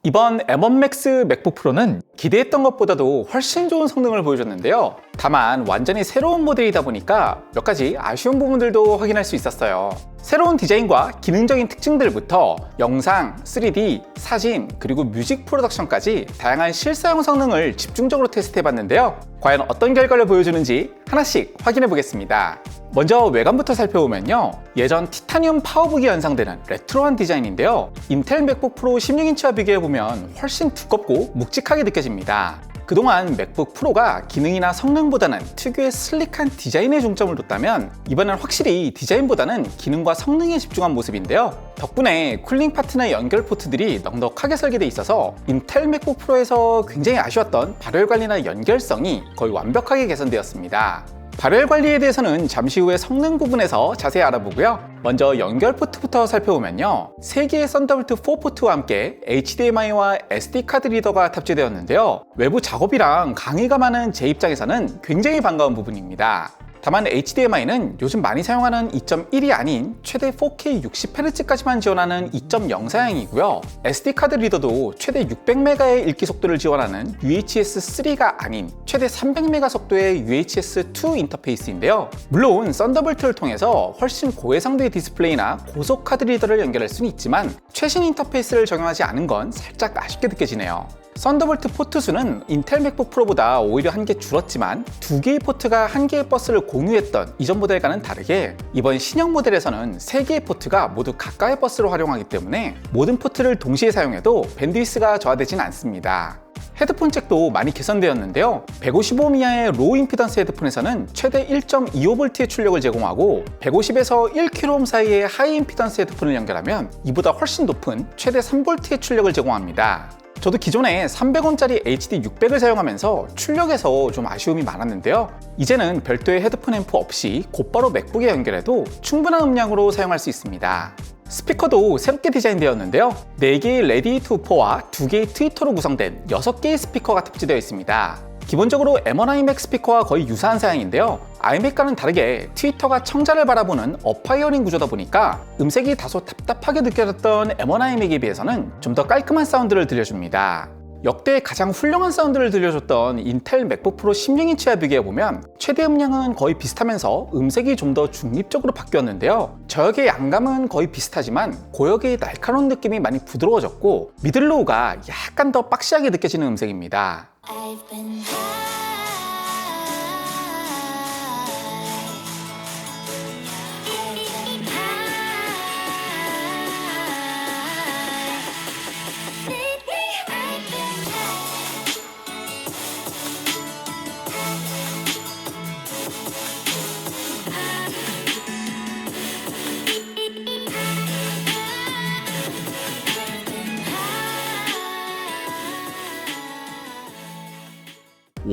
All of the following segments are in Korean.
이번 M1 Max 맥북 프로는 기대했던 것보다도 훨씬 좋은 성능을 보여줬는데요. 다만 완전히 새로운 모델이다 보니까 몇 가지 아쉬운 부분들도 확인할 수 있었어요. 새로운 디자인과 기능적인 특징들부터 영상, 3D, 사진, 그리고 뮤직 프로덕션까지 다양한 실사용 성능을 집중적으로 테스트해봤는데요. 과연 어떤 결과를 보여주는지 하나씩 확인해 보겠습니다. 먼저 외관부터 살펴보면요, 예전 티타늄 파워북이 연상되는 레트로한 디자인인데요, 인텔 맥북 프로 16인치와 비교해보면 훨씬 두껍고 묵직하게 느껴집니다. 그동안 맥북 프로가 기능이나 성능보다는 특유의 슬릭한 디자인에 중점을 뒀다면 이번엔 확실히 디자인보다는 기능과 성능에 집중한 모습인데요. 덕분에 쿨링 파트나 연결 포트들이 넉넉하게 설계되어 있어서 인텔 맥북 프로에서 굉장히 아쉬웠던 발열 관리나 연결성이 거의 완벽하게 개선되었습니다. 발열 관리에 대해서는 잠시 후에 성능 부분에서 자세히 알아보고요. 먼저 연결 포트부터 살펴보면요, 3개의 썬더볼트 4 포트와 함께 HDMI와 SD카드 리더가 탑재되었는데요, 외부 작업이랑 강의가 많은 제 입장에서는 굉장히 반가운 부분입니다. 다만 HDMI는 요즘 많이 사용하는 2.1이 아닌 최대 4K 60Hz까지만 지원하는 2.0 사양이고요. SD카드 리더도 최대 600MB의 읽기 속도를 지원하는 UHS-3가 아닌 최대 300MB 속도의 UHS-2 인터페이스인데요. 물론 썬더볼트를 통해서 훨씬 고해상도의 디스플레이나 고속 카드 리더를 연결할 수는 있지만 최신 인터페이스를 적용하지 않은 건 살짝 아쉽게 느껴지네요. 썬더볼트 포트 수는 인텔 맥북 프로보다 오히려 한 개 줄었지만 2개의 포트가 한 개의 버스를 공유했던 이전 모델과는 다르게 이번 신형 모델에서는 3개의 포트가 모두 각각의 버스를 활용하기 때문에 모든 포트를 동시에 사용해도 밴드위스가 저하되진 않습니다. 헤드폰 잭도 많이 개선되었는데요, 155 이하의 로우 임피던스 헤드폰에서는 최대 1.25V의 출력을 제공하고 150에서 1kΩ 사이의 하이 임피던스 헤드폰을 연결하면 이보다 훨씬 높은 최대 3V의 출력을 제공합니다. 저도 기존에 300원짜리 HD600을 사용하면서 출력에서 좀 아쉬움이 많았는데요, 이제는 별도의 헤드폰 앰프 없이 곧바로 맥북에 연결해도 충분한 음량으로 사용할 수 있습니다. 스피커도 새롭게 디자인되었는데요, 4개의 레디2포와 2개의 트위터로 구성된 6개의 스피커가 탑재되어 있습니다. 기본적으로 M1 iMac 스피커와 거의 유사한 사양인데요, iMac과는 다르게 트위터가 청자를 바라보는 어파이어링 구조다 보니까 음색이 다소 답답하게 느껴졌던 M1 iMac에 비해서는 좀 더 깔끔한 사운드를 들려줍니다. 역대 가장 훌륭한 사운드를 들려줬던 인텔 맥북 프로 16인치와 비교해보면 최대 음량은 거의 비슷하면서 음색이 좀 더 중립적으로 바뀌었는데요, 저역의 양감은 거의 비슷하지만 고역의 날카로운 느낌이 많이 부드러워졌고 미들로우가 약간 더 박시하게 느껴지는 음색입니다.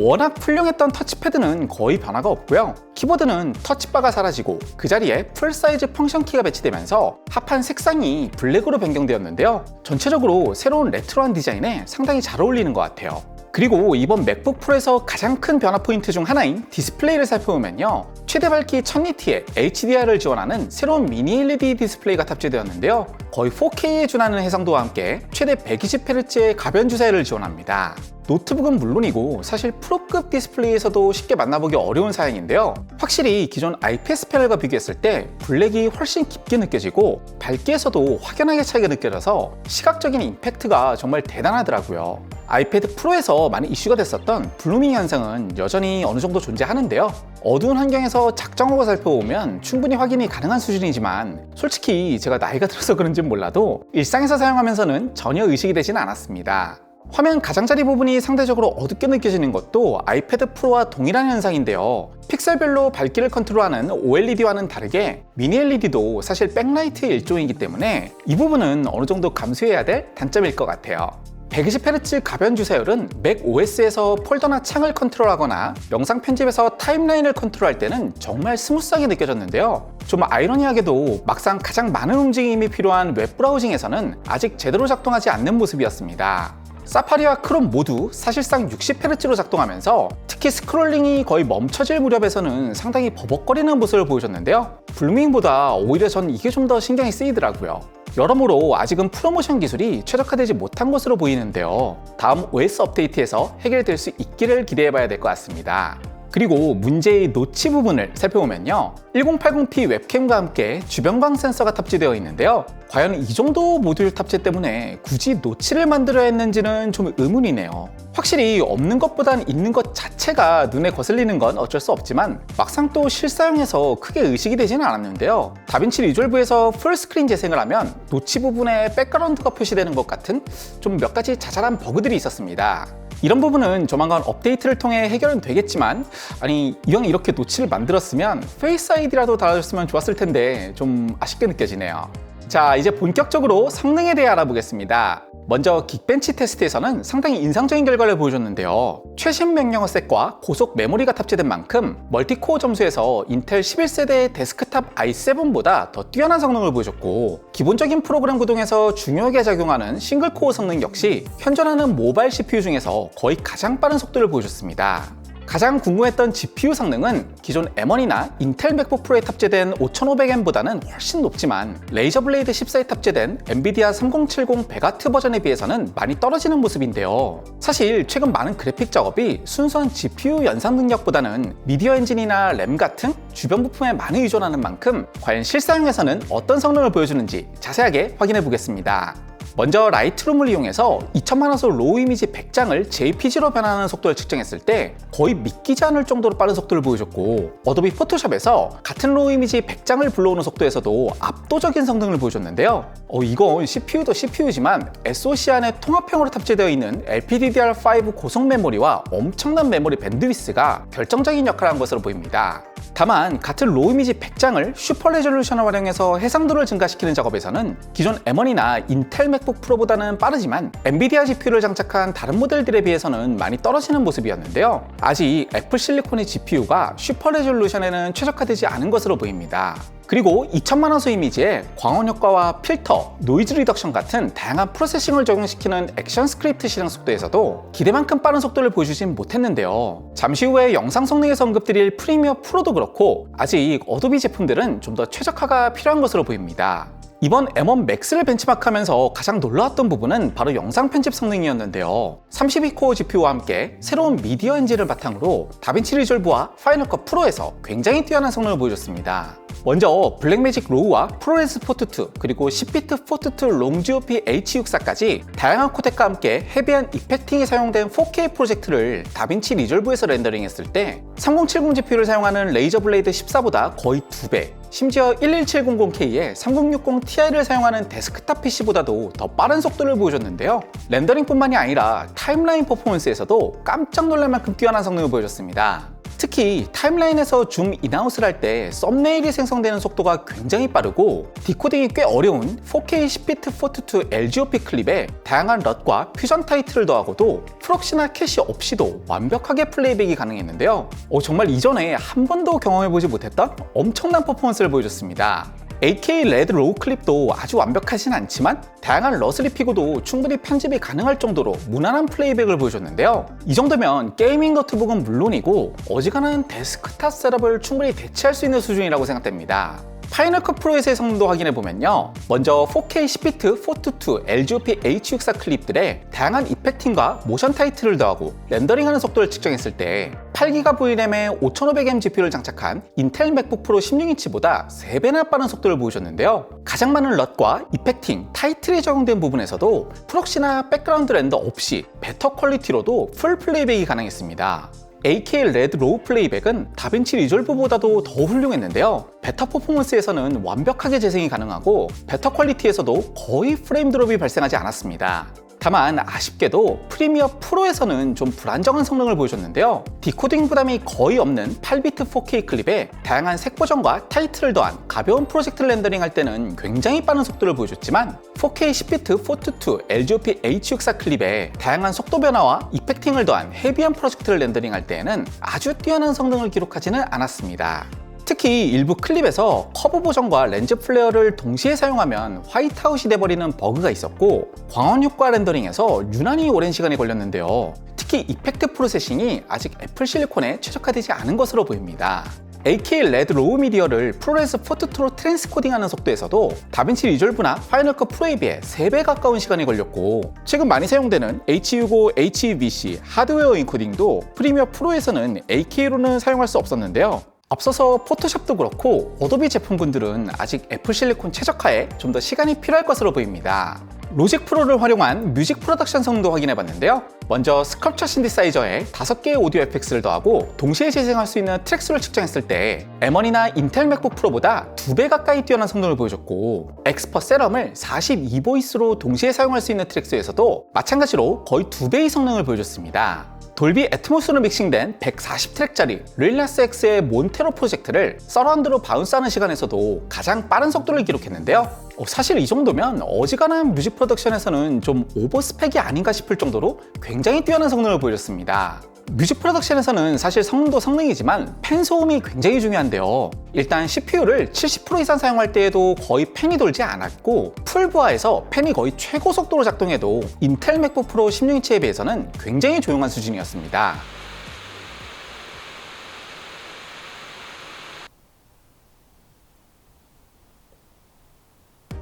워낙 훌륭했던 터치패드는 거의 변화가 없고요, 키보드는 터치바가 사라지고 그 자리에 풀사이즈 펑션키가 배치되면서 합판 색상이 블랙으로 변경되었는데요, 전체적으로 새로운 레트로한 디자인에 상당히 잘 어울리는 것 같아요. 그리고 이번 맥북 프로에서 가장 큰 변화 포인트 중 하나인 디스플레이를 살펴보면요, 최대 밝기 1000니트의 HDR을 지원하는 새로운 미니 LED 디스플레이가 탑재되었는데요, 거의 4K에 준하는 해상도와 함께 최대 120Hz의 가변 주사율을 지원합니다. 노트북은 물론이고 사실 프로급 디스플레이에서도 쉽게 만나보기 어려운 사양인데요, 확실히 기존 IPS 패널과 비교했을 때 블랙이 훨씬 깊게 느껴지고 밝기에서도 확연하게 차이가 느껴져서 시각적인 임팩트가 정말 대단하더라고요. 아이패드 프로에서 많이 이슈가 됐었던 블루밍 현상은 여전히 어느 정도 존재하는데요, 어두운 환경에서 작정하고 살펴보면 충분히 확인이 가능한 수준이지만 솔직히 제가 나이가 들어서 그런지 몰라도 일상에서 사용하면서는 전혀 의식이 되지는 않았습니다. 화면 가장자리 부분이 상대적으로 어둡게 느껴지는 것도 아이패드 프로와 동일한 현상인데요, 픽셀별로 밝기를 컨트롤하는 OLED와는 다르게 미니 LED도 사실 백라이트의 일종이기 때문에 이 부분은 어느 정도 감수해야 될 단점일 것 같아요. 120Hz 가변 주사율은 맥OS에서 폴더나 창을 컨트롤하거나 영상 편집에서 타임라인을 컨트롤할 때는 정말 스무스하게 느껴졌는데요, 좀 아이러니하게도 막상 가장 많은 움직임이 필요한 웹브라우징에서는 아직 제대로 작동하지 않는 모습이었습니다. 사파리와 크롬 모두 사실상 60Hz로 작동하면서 특히 스크롤링이 거의 멈춰질 무렵에서는 상당히 버벅거리는 모습을 보여줬는데요, 블루밍보다 오히려 전 이게 좀 더 신경이 쓰이더라고요. 여러모로 아직은 프로모션 기술이 최적화되지 못한 것으로 보이는데요. 다음 OS 업데이트에서 해결될 수 있기를 기대해봐야 될 것 같습니다. 그리고 문제의 노치 부분을 살펴보면요, 1080p 웹캠과 함께 주변광 센서가 탑재되어 있는데요. 과연 이 정도 모듈 탑재 때문에 굳이 노치를 만들어야 했는지는 좀 의문이네요. 확실히 없는 것보단 있는 것 자체가 눈에 거슬리는 건 어쩔 수 없지만 막상 또 실사용에서 크게 의식이 되지는 않았는데요. 다빈치 리졸브에서 풀스크린 재생을 하면 노치 부분에 백그라운드가 표시되는 것 같은 좀 몇 가지 자잘한 버그들이 있었습니다. 이런 부분은 조만간 업데이트를 통해 해결은 되겠지만, 아니 이왕 이렇게 노치를 만들었으면 페이스 아이디라도 달아줬으면 좋았을 텐데 좀 아쉽게 느껴지네요. 자, 이제 본격적으로 성능에 대해 알아보겠습니다. 먼저 긱벤치 테스트에서는 상당히 인상적인 결과를 보여줬는데요. 최신 명령어 셋과 고속 메모리가 탑재된 만큼 멀티코어 점수에서 인텔 11세대 데스크탑 i7보다 더 뛰어난 성능을 보여줬고, 기본적인 프로그램 구동에서 중요하게 작용하는 싱글코어 성능 역시 현존하는 모바일 CPU 중에서 거의 가장 빠른 속도를 보여줬습니다. 가장 궁금했던 GPU 성능은 기존 M1이나 인텔 맥북 프로에 탑재된 5500M보다는 훨씬 높지만 레이저 블레이드 14에 탑재된 엔비디아 3070 100W 버전에 비해서는 많이 떨어지는 모습인데요. 사실 최근 많은 그래픽 작업이 순수한 GPU 연산 능력보다는 미디어 엔진이나 램 같은 주변 부품에 많이 의존하는 만큼 과연 실사용에서는 어떤 성능을 보여주는지 자세하게 확인해 보겠습니다. 먼저 라이트룸을 이용해서 2000만화소 로우 이미지 100장을 JPG로 변환하는 속도를 측정했을 때 거의 믿기지 않을 정도로 빠른 속도를 보여줬고, 어도비 포토샵에서 같은 로우 이미지 100장을 불러오는 속도에서도 압도적인 성능을 보여줬는데요. 이건 CPU도 CPU지만 SoC 안에 통합형으로 탑재되어 있는 LPDDR5 고속 메모리와 엄청난 메모리 밴드위스가 결정적인 역할을 한 것으로 보입니다. 다만 같은 로우 이미지 100장을 슈퍼 레졸루션을 활용해서 해상도를 증가시키는 작업에서는 기존 M1이나 인텔 맥북 프로보다는 빠르지만 엔비디아 GPU를 장착한 다른 모델들에 비해서는 많이 떨어지는 모습이었는데요. 아직 애플 실리콘의 GPU가 슈퍼 레졸루션에는 최적화되지 않은 것으로 보입니다. 그리고 2000만화소 이미지에 광원 효과와 필터, 노이즈 리덕션 같은 다양한 프로세싱을 적용시키는 액션 스크립트 실행 속도에서도 기대만큼 빠른 속도를 보여주진 못했는데요. 잠시 후에 영상 성능에서 언급드릴 프리미어 프로도 그렇고 아직 어도비 제품들은 좀 더 최적화가 필요한 것으로 보입니다. 이번 M1 맥스를 벤치마크하면서 가장 놀라웠던 부분은 바로 영상 편집 성능이었는데요. 32코어 GPU와 함께 새로운 미디어 엔진을 바탕으로 다빈치 리졸브와 파이널컷 프로에서 굉장히 뛰어난 성능을 보여줬습니다. 먼저 블랙매직 로우와 프로레스 포트2 그리고 10비트 포트2 롱GOP H64까지 다양한 코덱과 함께 헤비한 이펙팅이 사용된 4K 프로젝트를 다빈치 리졸브에서 렌더링했을 때 3070 GPU를 사용하는 레이저 블레이드 14보다 거의 2배, 심지어 11700K에 3060 Ti를 사용하는 데스크탑 PC보다도 더 빠른 속도를 보여줬는데요. 렌더링뿐만이 아니라 타임라인 퍼포먼스에서도 깜짝 놀랄 만큼 뛰어난 성능을 보여줬습니다. 특히 타임라인에서 줌 인아웃을 할 때 썸네일이 생성되는 속도가 굉장히 빠르고 디코딩이 꽤 어려운 4K 10비트 포트2 LGOP 클립에 다양한 럿과 퓨전 타이틀을 더하고도 프록시나 캐시 없이도 완벽하게 플레이백이 가능했는데요. 정말 이전에 한 번도 경험해보지 못했던 엄청난 퍼포먼스를 보여줬습니다. AK 레드 로우 클립도 아주 완벽하진 않지만 다양한 럿을 입히고도 충분히 편집이 가능할 정도로 무난한 플레이백을 보여줬는데요. 이 정도면 게이밍 노트북은 물론이고 어지간한 데스크탑 셋업을 충분히 대체할 수 있는 수준이라고 생각됩니다. 파이널컷 프로에서의 성능도 확인해보면요. 먼저 4K 10비트 포트2 LGOP H64 클립들의 다양한 이펙팅과 모션 타이틀을 더하고 렌더링하는 속도를 측정했을 때 8GB VRAM에 5500M GPU를 장착한 인텔 맥북 프로 16인치보다 3배나 빠른 속도를 보여줬는데요. 가장 많은 럿과 이펙팅, 타이틀이 적용된 부분에서도 프록시나 백그라운드 렌더 없이 베터 퀄리티로도 풀 플레이백이 가능했습니다. AK 레드 로우 플레이백은 다빈치 리졸브보다도 더 훌륭했는데요. 베타 퍼포먼스에서는 완벽하게 재생이 가능하고 베타 퀄리티에서도 거의 프레임 드롭이 발생하지 않았습니다. 다만 아쉽게도 프리미어 프로에서는 좀 불안정한 성능을 보여줬는데요. 디코딩 부담이 거의 없는 8비트 4K 클립에 다양한 색 버전과 타이틀을 더한 가벼운 프로젝트 렌더링 할 때는 굉장히 빠른 속도를 보여줬지만 4K 10비트 포트2 LGOP H64 클립에 다양한 속도 변화와 이펙팅을 더한 헤비한 프로젝트를 렌더링 할 때에는 아주 뛰어난 성능을 기록하지는 않았습니다. 특히 일부 클립에서 커브 보정과 렌즈 플레어를 동시에 사용하면 화이트아웃이 돼버리는 버그가 있었고 광원 효과 렌더링에서 유난히 오랜 시간이 걸렸는데요. 특히 이펙트 프로세싱이 아직 애플 실리콘에 최적화되지 않은 것으로 보입니다. AK 레드 로우 미디어를 프로레스 포트2로 트랜스코딩하는 속도에서도 다빈치 리졸브나 파이널 컷 프로에 비해 3배 가까운 시간이 걸렸고, 최근 많이 사용되는 H265, HEVC 하드웨어 인코딩도 프리미어 프로에서는 AK로는 사용할 수 없었는데요. 앞서서 포토샵도 그렇고 어도비 제품군들은 아직 애플 실리콘 최적화에 좀 더 시간이 필요할 것으로 보입니다. 로직 프로를 활용한 뮤직 프로덕션 성능도 확인해봤는데요. 먼저 스컬프처 신디사이저에 5개의 오디오 에펙스를 더하고 동시에 재생할 수 있는 트랙 수를 측정했을 때 M1이나 인텔 맥북 프로보다 2배 가까이 뛰어난 성능을 보여줬고, 엑스퍼 세럼을 42보이스로 동시에 사용할 수 있는 트랙 수에서도 마찬가지로 거의 2배의 성능을 보여줬습니다. 돌비 애트모스로 믹싱된 140트랙짜리 릴라스 X의 몬테로 프로젝트를 서라운드로 바운스하는 시간에서도 가장 빠른 속도를 기록했는데요. 사실 이 정도면 어지간한 뮤직 프로덕션에서는 좀 오버스펙이 아닌가 싶을 정도로 굉장히 뛰어난 성능을 보여줬습니다. 뮤직 프로덕션에서는 사실 성능도 성능이지만 팬 소음이 굉장히 중요한데요. 일단 CPU를 70% 이상 사용할 때에도 거의 팬이 돌지 않았고, 풀부하에서 팬이 거의 최고 속도로 작동해도 인텔 맥북 프로 16인치에 비해서는 굉장히 조용한 수준이었습니다.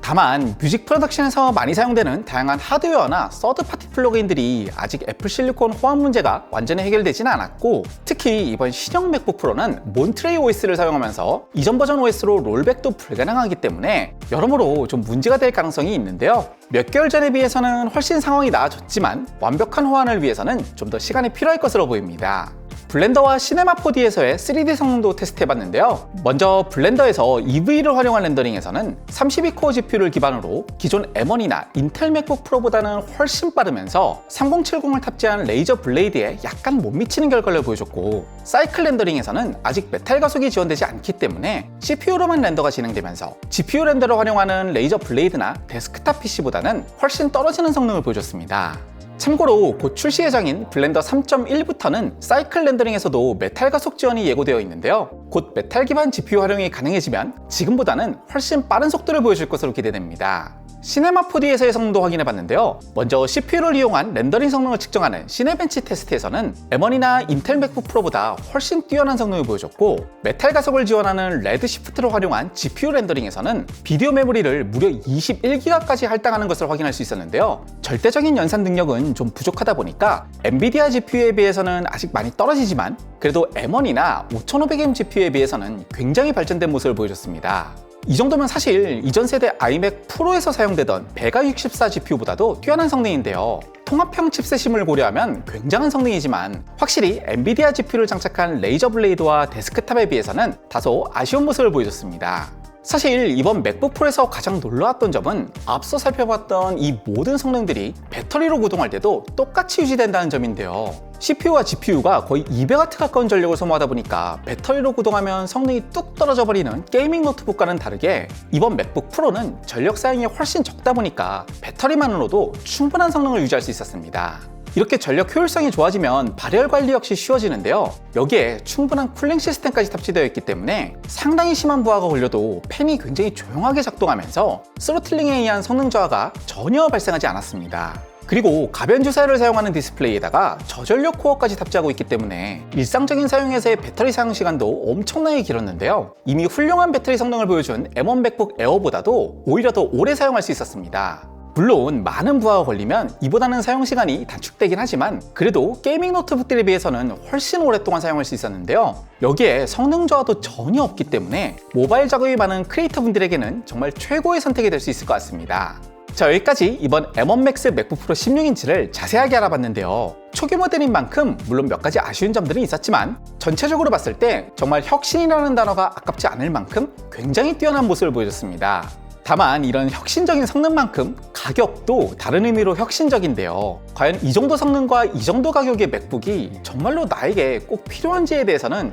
다만 뮤직 프로덕션에서 많이 사용되는 다양한 하드웨어나 서드파티 플러그인들이 아직 애플 실리콘 호환 문제가 완전히 해결되지는 않았고, 특히 이번 신형 맥북 프로는 몬트레이 OS를 사용하면서 이전 버전 OS로 롤백도 불가능하기 때문에 여러모로 좀 문제가 될 가능성이 있는데요. 몇 개월 전에 비해서는 훨씬 상황이 나아졌지만 완벽한 호환을 위해서는 좀 더 시간이 필요할 것으로 보입니다. 블렌더와 시네마 4D에서의 3D 성능도 테스트해봤는데요. 먼저 블렌더에서 EV를 활용한 렌더링에서는 32코어 GPU를 기반으로 기존 M1이나 인텔 맥북 프로보다는 훨씬 빠르면서 3070을 탑재한 레이저 블레이드에 약간 못 미치는 결과를 보여줬고, 사이클 렌더링에서는 아직 메탈 가속이 지원되지 않기 때문에 CPU로만 렌더가 진행되면서 GPU 렌더를 활용하는 레이저 블레이드나 데스크탑 PC보다는 훨씬 떨어지는 성능을 보여줬습니다. 참고로 곧 출시 예정인 블렌더 3.1부터는 사이클 렌더링에서도 메탈 가속 지원이 예고되어 있는데요. 곧 메탈 기반 GPU 활용이 가능해지면 지금보다는 훨씬 빠른 속도를 보여줄 것으로 기대됩니다. 시네마 4D에서의 성능도 확인해봤는데요. 먼저 CPU를 이용한 렌더링 성능을 측정하는 시네벤치 테스트에서는 M1이나 인텔 맥북 프로보다 훨씬 뛰어난 성능을 보여줬고, 메탈 가속을 지원하는 레드 시프트를 활용한 GPU 렌더링에서는 비디오 메모리를 무려 21기가까지 할당하는 것을 확인할 수 있었는데요. 절대적인 연산 능력은 좀 부족하다 보니까 엔비디아 GPU에 비해서는 아직 많이 떨어지지만 그래도 M1이나 5500M GPU에 비해서는 굉장히 발전된 모습을 보여줬습니다. 이 정도면 사실 이전 세대 아이맥 프로에서 사용되던 베가 64 GPU보다도 뛰어난 성능인데요. 통합형 칩셋임을 고려하면 굉장한 성능이지만 확실히 엔비디아 GPU를 장착한 레이저 블레이드와 데스크탑에 비해서는 다소 아쉬운 모습을 보여줬습니다. 사실 이번 맥북 프로에서 가장 놀라웠던 점은 앞서 살펴봤던 이 모든 성능들이 배터리로 구동할 때도 똑같이 유지된다는 점인데요. CPU와 GPU가 거의 200W 가까운 전력을 소모하다 보니까 배터리로 구동하면 성능이 뚝 떨어져 버리는 게이밍 노트북과는 다르게 이번 맥북 프로는 전력 사용이 훨씬 적다 보니까 배터리만으로도 충분한 성능을 유지할 수 있었습니다. 이렇게 전력 효율성이 좋아지면 발열 관리 역시 쉬워지는데요. 여기에 충분한 쿨링 시스템까지 탑재되어 있기 때문에 상당히 심한 부하가 걸려도 팬이 굉장히 조용하게 작동하면서 스로틀링에 의한 성능 저하가 전혀 발생하지 않았습니다. 그리고 가변 주사를 사용하는 디스플레이에다가 저전력 코어까지 탑재하고 있기 때문에 일상적인 사용에서의 배터리 사용 시간도 엄청나게 길었는데요. 이미 훌륭한 배터리 성능을 보여준 M1 맥북 에어보다도 오히려 더 오래 사용할 수 있었습니다. 물론 많은 부하가 걸리면 이보다는 사용시간이 단축되긴 하지만 그래도 게이밍 노트북들에 비해서는 훨씬 오랫동안 사용할 수 있었는데요. 여기에 성능 저하도 전혀 없기 때문에 모바일 작업이 많은 크리에이터 분들에게는 정말 최고의 선택이 될 수 있을 것 같습니다. 자, 여기까지 이번 M1 맥스 맥북 프로 16인치를 자세하게 알아봤는데요. 초기 모델인 만큼 물론 몇 가지 아쉬운 점들은 있었지만 전체적으로 봤을 때 정말 혁신이라는 단어가 아깝지 않을 만큼 굉장히 뛰어난 모습을 보여줬습니다. 다만 이런 혁신적인 성능만큼 가격도 다른 의미로 혁신적인데요. 과연 이 정도 성능과 이 정도 가격의 맥북이 정말로 나에게 꼭 필요한지에 대해서는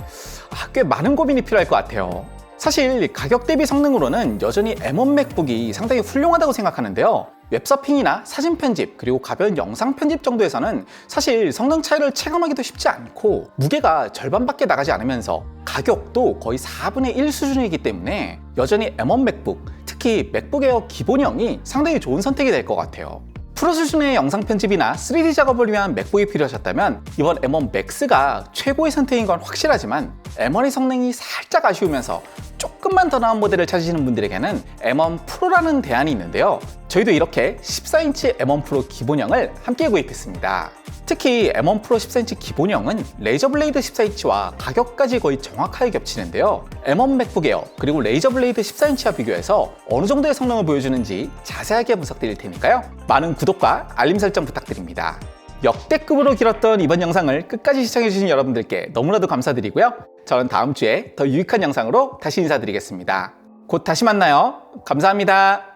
꽤 많은 고민이 필요할 것 같아요. 사실 가격 대비 성능으로는 여전히 M1 맥북이 상당히 훌륭하다고 생각하는데요. 웹서핑이나 사진 편집 그리고 가벼운 영상 편집 정도에서는 사실 성능 차이를 체감하기도 쉽지 않고 무게가 절반밖에 나가지 않으면서 가격도 거의 4분의 1 수준이기 때문에 여전히 M1 맥북, 특히 맥북 에어 기본형이 상당히 좋은 선택이 될 것 같아요. 프로 수준의 영상 편집이나 3D 작업을 위한 맥북이 필요하셨다면 이번 M1 Max가 최고의 선택인 건 확실하지만 M1의 성능이 살짝 아쉬우면서 조금만 더 나은 모델을 찾으시는 분들에게는 M1 Pro라는 대안이 있는데요. 저희도 이렇게 14인치 M1 Pro 기본형을 함께 구입했습니다. 특히 M1 Pro 14인치 기본형은 레이저 블레이드 14인치와 가격까지 거의 정확하게 겹치는데요. M1 맥북 에어 그리고 레이저 블레이드 14인치와 비교해서 어느 정도의 성능을 보여주는지 자세하게 분석드릴 테니까요. 많은 구독과 알림 설정 부탁드립니다. 역대급으로 길었던 이번 영상을 끝까지 시청해주신 여러분들께 너무나도 감사드리고요. 저는 다음 주에 더 유익한 영상으로 다시 인사드리겠습니다. 곧 다시 만나요. 감사합니다.